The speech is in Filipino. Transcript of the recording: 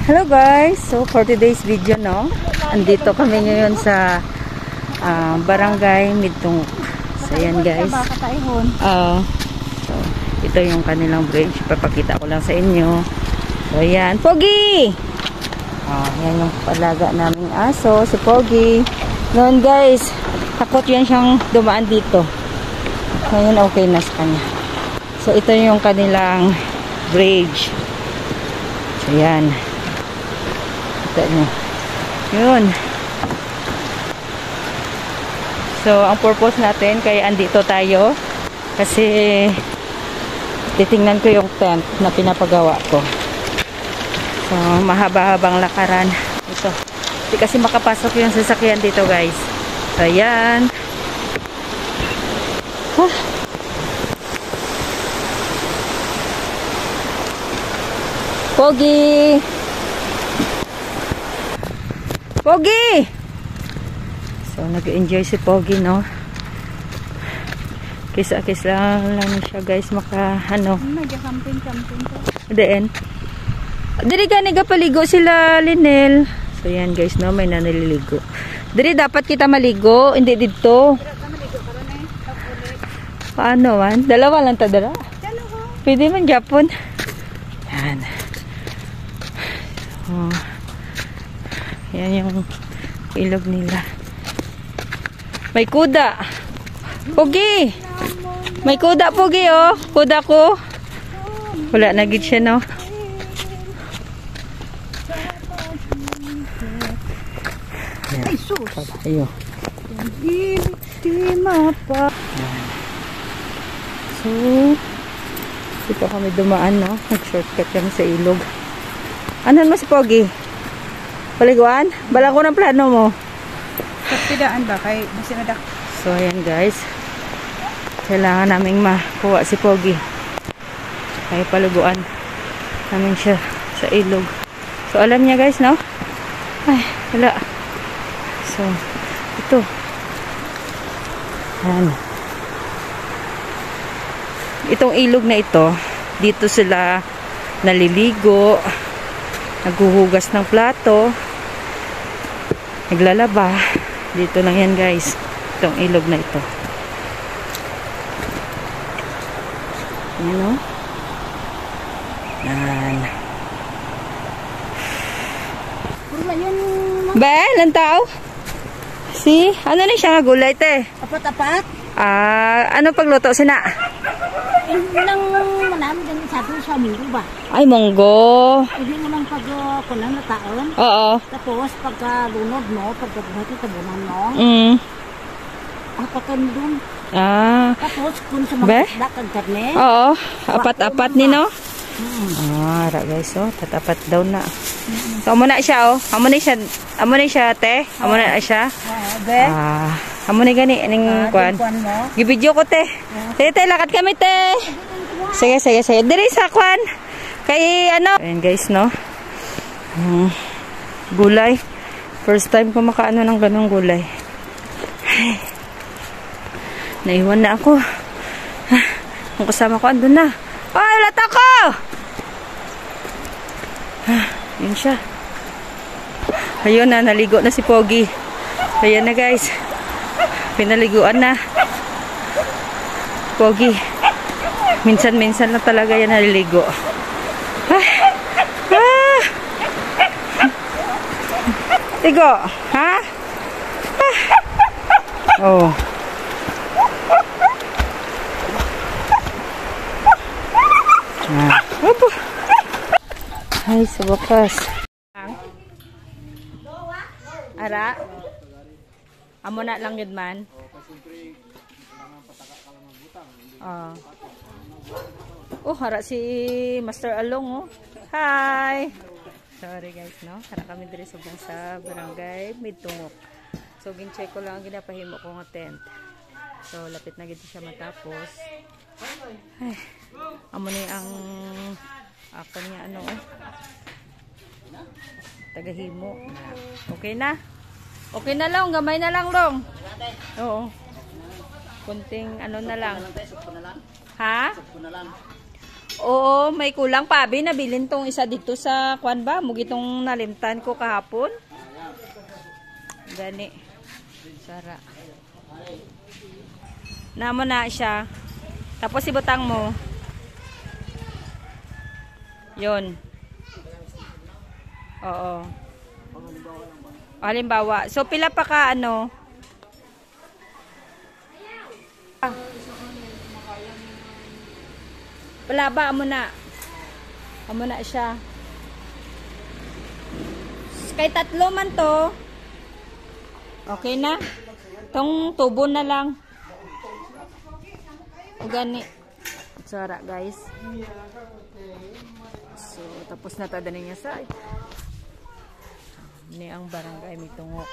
Hello guys, so for today's video andito kami ngayon sa Barangay Midtungok. So yan guys, so ito yung kanilang bridge, papakita ko lang sa inyo. So yan, Pogi! Yan yung palaga naming aso, si Pogi. Noon guys, takot yan siyang dumaan dito. Ngayon okay na sa kanya. So ito yung kanilang bridge. So yan. Yun. So ang purpose natin kaya andito tayo kasi titingnan ko yung tent na pinapagawa ko. So mahaba-habang lakaran ito. Hindi kasi makapasok yung sasakyan dito guys. So ayan. Pogi! Pogi! So, nag-enjoy si Pogi, no? Kisa-kis lang siya, guys. Nag-camping ko. Deen. Diri ka nagapaligo sila, Linel. So, yan, guys, no? May nanililigo. Diri, dapat kita maligo. Hindi dito. Paano, man? Dalawa lang tadara. Pwede man, Japon. Yan. Oh. Yan yung ilog nila. May kuda. Pogi! May kuda, Pogi, oh. Kuda ko. Wala na gid siya, no? Ay, sus! Ayo. So, dito kami dumaan, no? Nag-shortcut kami sa ilog. Ano mo si Pogi? Paliguan? Bala ko ng plano mo. Kapidaan ba? Kay Masinadak. So, ayan guys. Kailangan naming makuha si Pogi. Kaya paliguan namin siya sa ilog. So, alam niya guys, no? Ay, wala. So, ito. Ayan. Itong ilog na ito, dito sila naliligo, naghuhugas ng plato, naglalaba. Dito lang yan guys, itong ilog na ito. Ayan o. Yan. Be, ilang tao? Si, ano na siya nga gulay te? Apat-apat? Ano pagluto sina? Nang manami din sa minggu ba? Ay, monggo. Hindi mo nang pag-kulang na taon. Oo. Tapos pagka-lunod mo, pagka-buhati tabunan mo, apatan dun. Tapos kung sa mga isda kag karne. Oo, apat-apat ni no? Ra guys, oh, tatapat daw na. So amo na siya, oh. Amo na siya, te. Amo na siya. Be. Amo ni gani ning kwan. Gi-video ko te. Te, lakad kami te. Sige. Diri sa kwan. Kay ano? Ayan guys, no. Gulay. First time ko makaano ng ganong gulay. Ay. Naiwan na ako. Ang kasama ko andun na. Ay, lata ko! Yun siya. Ayun na, naligo na si Pogi. Ayan na guys. Pinaliguan na. Pogi. Minsan-minsan na talaga yan naliligo. Tigo, ha? Oh. Opo. Ay, sa wakas. Ara? Amo na lang yun man. Hara si Master Along, oh. Hi! Sorry guys, no? Hara kami diri subong sa Barangay Midtungok. So, gincheck ko lang ang ginapahimo ko nga tent. So, lapit na gito siya matapos. Ay, amo ni ang kanya ano, tagahimo. Okay na? Okay na lang, gamay na lang long. Oo. Kunting ano na lang. Ha? Oo, may kulang pa. Abi, nabilin tong isa dito sa kwan ba? Mugitong nalimtan ko kahapon. Gani. Sara. Namo na siya. Tapos ibutang mo. Yon. Oo. Halimbawa. So, pila pa ka ano? Palaba mo na. Amo na siya. Kay tatlo man to. Okay na? Tong tubo na lang. O gani. Sara guys. So, tapos na tada niya sa ini ang barangay Mitungok.